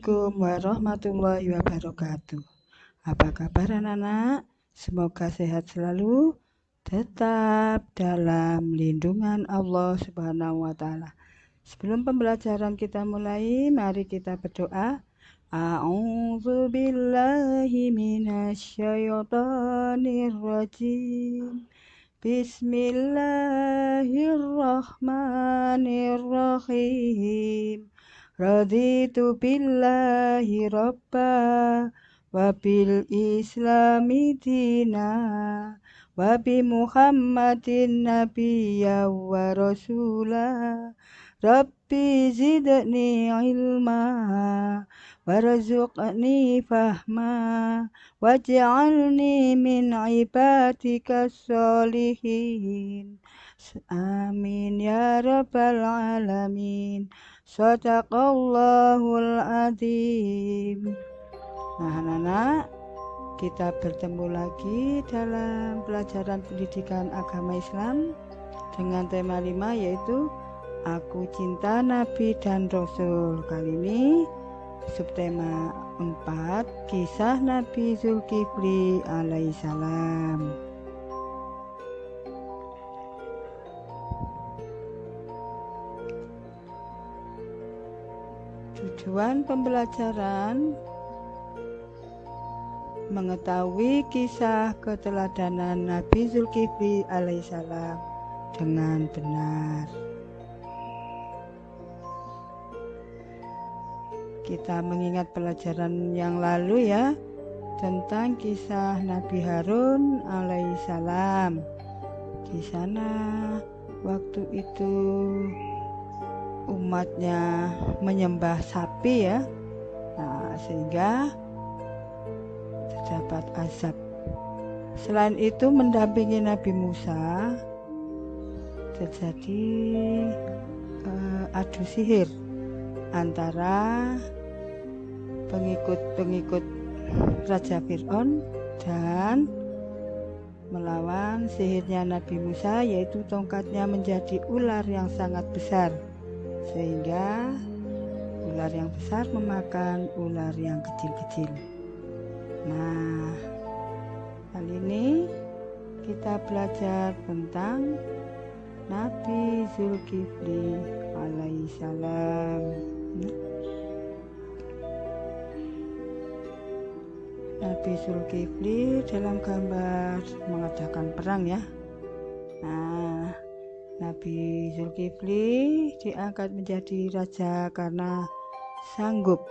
Assalamualaikum warahmatullahi wabarakatuh. Apa kabar anak-anak? Semoga sehat selalu, tetap dalam lindungan Allah Subhanahu wa Ta'ala. Sebelum pembelajaran kita mulai, mari kita berdoa. A'udzu billahi minasyaitonir rajim. Bismillahirrahmanirrahim. Raditu billahi rabba wa bil islami dina wa bi muhammadin nabiyya wa rasulah. Rabbi zidni ilma warzuqni fahma waj'alni min ibadika sholihin. Amin ya rabbal alamin. Shadaqallahul adzim. Nah anak-anak, kita bertemu lagi dalam pelajaran pendidikan agama Islam dengan tema 5, yaitu Aku Cinta Nabi dan Rasul. Kali ini subtema 4, Kisah Nabi Zulkifli alaihissalam. Tujuan pembelajaran mengetahui kisah keteladanan Nabi Zulkifli alaihissalam dengan benar. Kita mengingat pelajaran yang lalu ya, tentang kisah Nabi Harun alaihissalam. Di sana waktu itu umatnya menyembah sapi ya. Nah, sehingga terdapat azab. Selain itu mendampingi Nabi Musa terjadi adu sihir antara pengikut Raja Fir'aun dan melawan sihirnya Nabi Musa, yaitu tongkatnya menjadi ular yang sangat besar, sehingga ular yang besar memakan ular yang kecil-kecil. Nah, kali ini kita belajar tentang Nabi Zulkifli alaihissalam. Nabi Zulkifli dalam gambar mengadakan perang ya. Nah, Nabi Zulkifli diangkat menjadi raja karena sanggup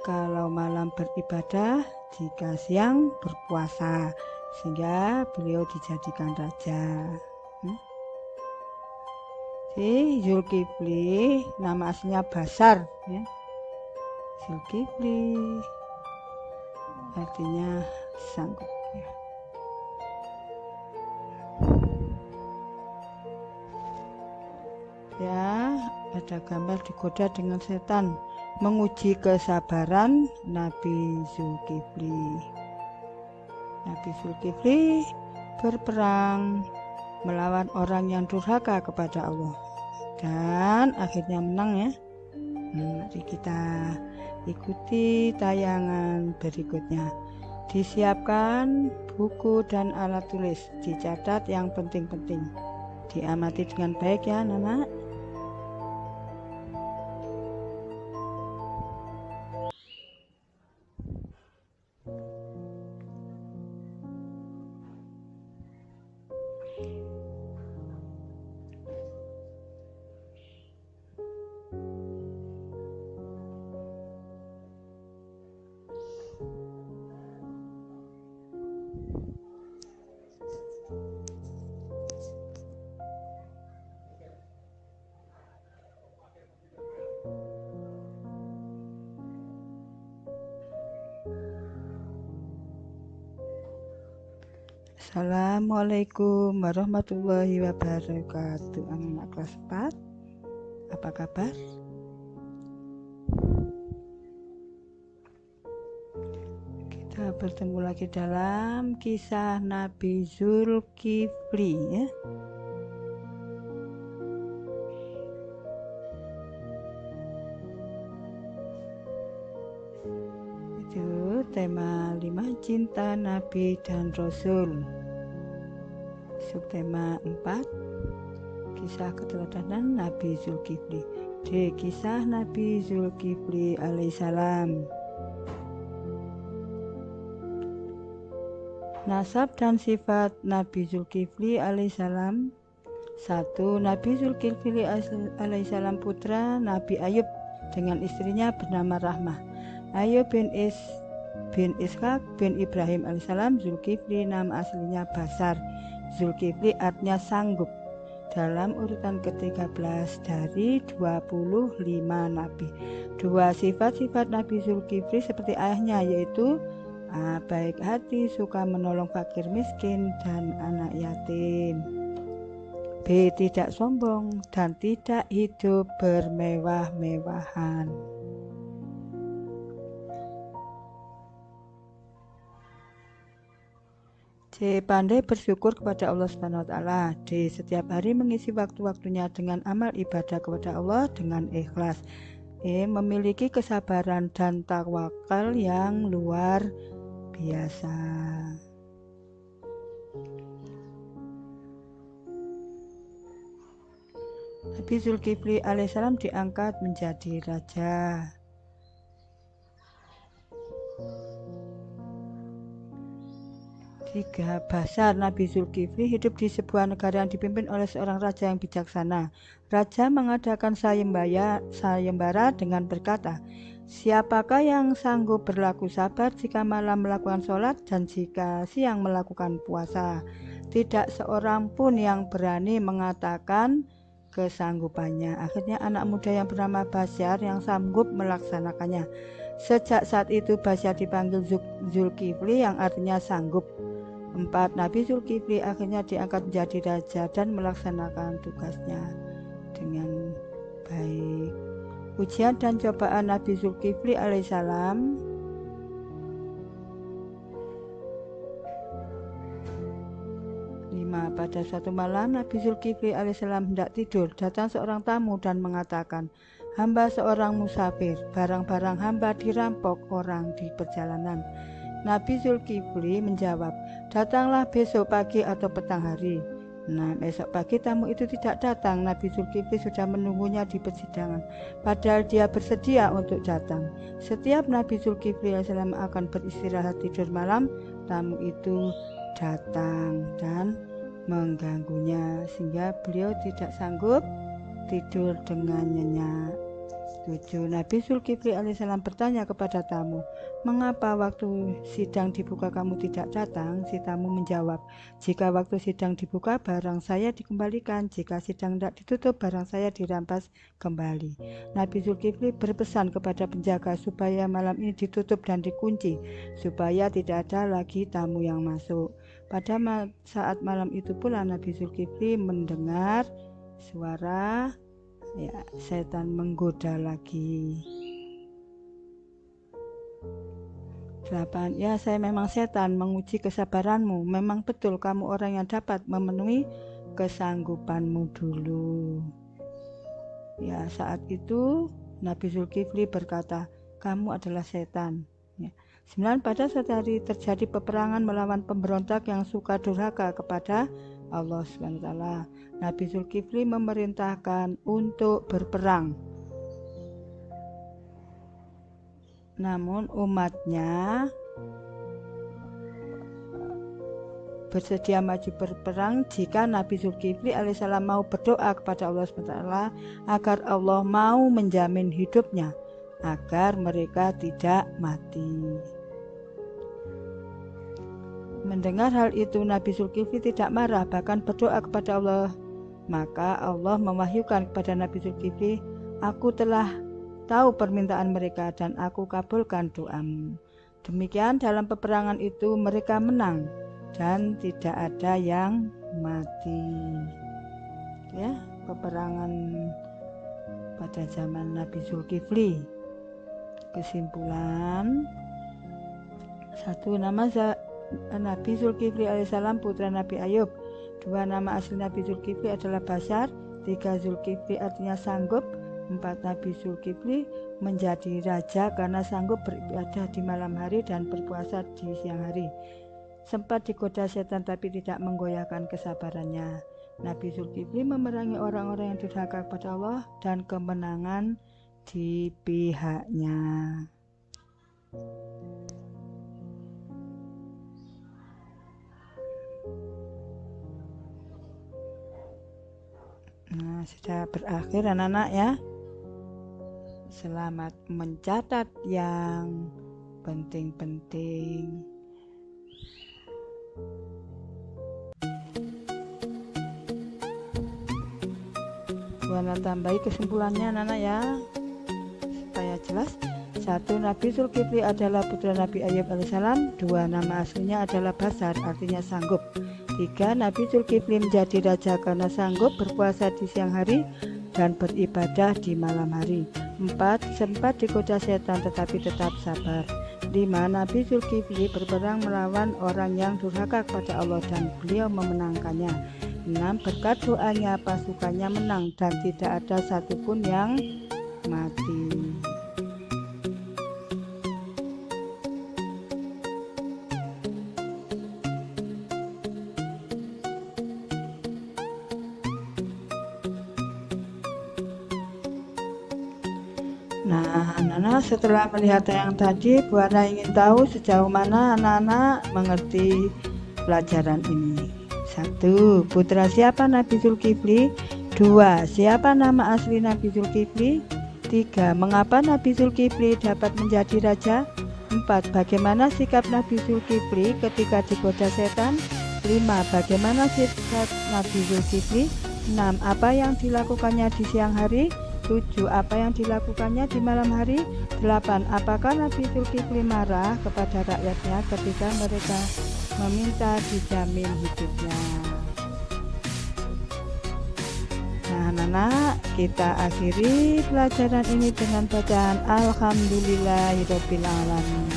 kalau malam beribadah, jika siang berpuasa, sehingga beliau dijadikan raja. Si Zulkifli nama aslinya Basar ya. Zulkifli artinya sanggup ya. Ya, ada gambar digoda dengan setan menguji kesabaran Nabi Zulkifli. Nabi Zulkifli berperang melawan orang yang durhaka kepada Allah dan akhirnya menang ya. Mari kita ikuti tayangan berikutnya. Disiapkan buku dan alat tulis, dicatat yang penting-penting, diamati dengan baik ya anak-anak. Assalamualaikum warahmatullahi wabarakatuh. Anak kelas 4, apa kabar? Kita bertemu lagi dalam kisah Nabi Zulkifli ya. Subtema 5, cinta Nabi dan Rasul. Subtema 4, kisah keteladanan Nabi Zulkifli. D. Kisah Nabi Zulkifli alaihissalam. Nasab dan sifat Nabi Zulkifli alaihissalam. 1. Nabi Zulkifli alaihissalam putra Nabi Ayub dengan istrinya bernama Rahmah. Ayub bin Ishaq bin Ibrahim alaihissalam. Zulkifli nama aslinya Basar. Zulkifli artinya sanggup, dalam urutan ke-13 dari 25 nabi. 2. Sifat-sifat Nabi Zulkifli seperti ayahnya, yaitu baik hati, suka menolong fakir miskin dan anak yatim. B. Tidak sombong dan tidak hidup bermewah-mewahan. C. Pandai bersyukur kepada Allah SWT. D. Setiap hari mengisi waktu-waktunya dengan amal ibadah kepada Allah dengan ikhlas. E. Memiliki kesabaran dan tawakal yang luar biasa. Nabi Zulkifli alaihissalam diangkat menjadi raja. 3. Basar. Nabi Zulkifli hidup di sebuah negara yang dipimpin oleh seorang raja yang bijaksana. Raja mengadakan sayembara dengan berkata, siapakah yang sanggup berlaku sabar jika malam melakukan sholat dan jika siang melakukan puasa? Tidak seorang pun yang berani mengatakan kesanggupannya. Akhirnya anak muda yang bernama Basyar yang sanggup melaksanakannya. Sejak saat itu Basyar dipanggil Zulkifli yang artinya sanggup. 4. Nabi Zulkifli akhirnya diangkat menjadi raja dan melaksanakan tugasnya dengan baik. Ujian dan cobaan Nabi Zulkifli alaihissalam. 5. Pada suatu malam Nabi Zulkifli alaihissalam hendak tidur. Datang seorang tamu dan mengatakan, hamba seorang musafir, barang-barang hamba dirampok orang di perjalanan. Nabi Zulkifli menjawab, datanglah besok pagi atau petang hari. Nah, esok pagi tamu itu tidak datang. Nabi Zulkifli sudah menunggunya di persidangan, padahal dia bersedia untuk datang. Setiap Nabi Zulkifli alaihissalam akan beristirahat tidur malam, tamu itu datang dan mengganggunya sehingga beliau tidak sanggup tidur dengan nyenyak. 7. Nabi Zulkifli alaihissalam bertanya kepada tamu, mengapa waktu sidang dibuka kamu tidak datang? Si tamu menjawab, jika waktu sidang dibuka barang saya dikembalikan, jika sidang tidak ditutup barang saya dirampas kembali. Nabi Zulkifli berpesan kepada penjaga supaya malam ini ditutup dan dikunci, supaya tidak ada lagi tamu yang masuk. Pada saat malam itu pula Nabi Zulkifli mendengar suara setan menggoda lagi. 8. Ya, saya memang setan menguji kesabaranmu. Memang betul kamu orang yang dapat memenuhi kesanggupanmu dulu. Ya, saat itu Nabi Zulkifli berkata, kamu adalah setan. 9. Pada suatu hari terjadi peperangan melawan pemberontak yang suka durhaka kepada Allah SWT. Nabi Zulkifli memerintahkan untuk berperang. Namun umatnya bersedia maju berperang jika Nabi Zulkifli alaihissalam mau berdoa kepada Allah SWT agar Allah mau menjamin hidupnya, agar mereka tidak mati. Mendengar hal itu Nabi Zulkifli tidak marah, bahkan berdoa kepada Allah. Maka Allah mewahyukan kepada Nabi Zulkifli, aku telah tahu permintaan mereka dan aku kabulkan doamu. Demikian dalam peperangan itu mereka menang dan tidak ada yang mati. Ya, peperangan pada zaman Nabi Zulkifli. Kesimpulan, 1. Nama Nabi Zulkifli alaihissalam putra Nabi Ayub. 2. Nama asli Nabi Zulkifli adalah Basar. 3. Zulkifli artinya sanggup. 4. Nabi Zulkifli menjadi raja karena sanggup beribadah di malam hari dan berpuasa di siang hari. Sempat digoda setan tapi tidak menggoyahkan kesabarannya. Nabi Zulkifli memerangi orang-orang yang durhaka kepada Allah dan kemenangan di pihaknya. Nah, sudah berakhir anak-anak ya. Selamat mencatat yang penting-penting. Buana tambahi kesimpulannya anak-anak ya, supaya jelas. 1. Nabi Zulkifli adalah putra Nabi Ayub alaihissalam. 2. Nama aslinya adalah Basar, artinya sanggup. 3. Nabi Zulkifli menjadi raja karena sanggup berpuasa di siang hari dan beribadah di malam hari. 4. Sempat digoda setan tetapi tetap sabar. 5. Nabi Zulkifli berperang melawan orang yang durhaka kepada Allah dan beliau memenangkannya. 6. Berkat doanya pasukannya menang dan tidak ada satupun yang mati. Nah, anak-anak setelah melihat yang tadi, Buana ingin tahu sejauh mana anak-anak mengerti pelajaran ini. 1. Putra siapa Nabi Zulkifli? 2. Siapa nama asli Nabi Zulkifli? 3. Mengapa Nabi Zulkifli dapat menjadi raja? 4. Bagaimana sikap Nabi Zulkifli ketika digoda setan? 5. Bagaimana sikap Nabi Zulkifli? 6. Apa yang dilakukannya di siang hari? 7. Apa yang dilakukannya di malam hari? 8. Apakah Nabi Zulkifli marah kepada rakyatnya ketika mereka meminta dijamin hidupnya? Nah, anak-anak, kita akhiri pelajaran ini dengan bacaan Alhamdulillahirabbil alamin.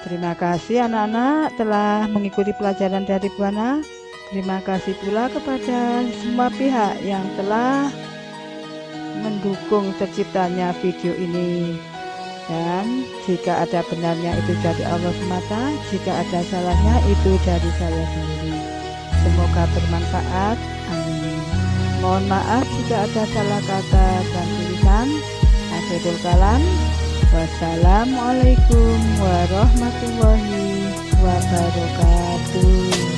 Terima kasih anak-anak telah mengikuti pelajaran dari Buana. Terima kasih pula kepada semua pihak yang telah mendukung terciptanya video ini. Dan jika ada benarnya itu dari Allah semata, jika ada salahnya itu dari saya sendiri. Semoga bermanfaat. Amin. Mohon maaf jika ada salah kata dan tulisan. Akhirul kalam. Wassalamualaikum warahmatullahi wabarakatuh.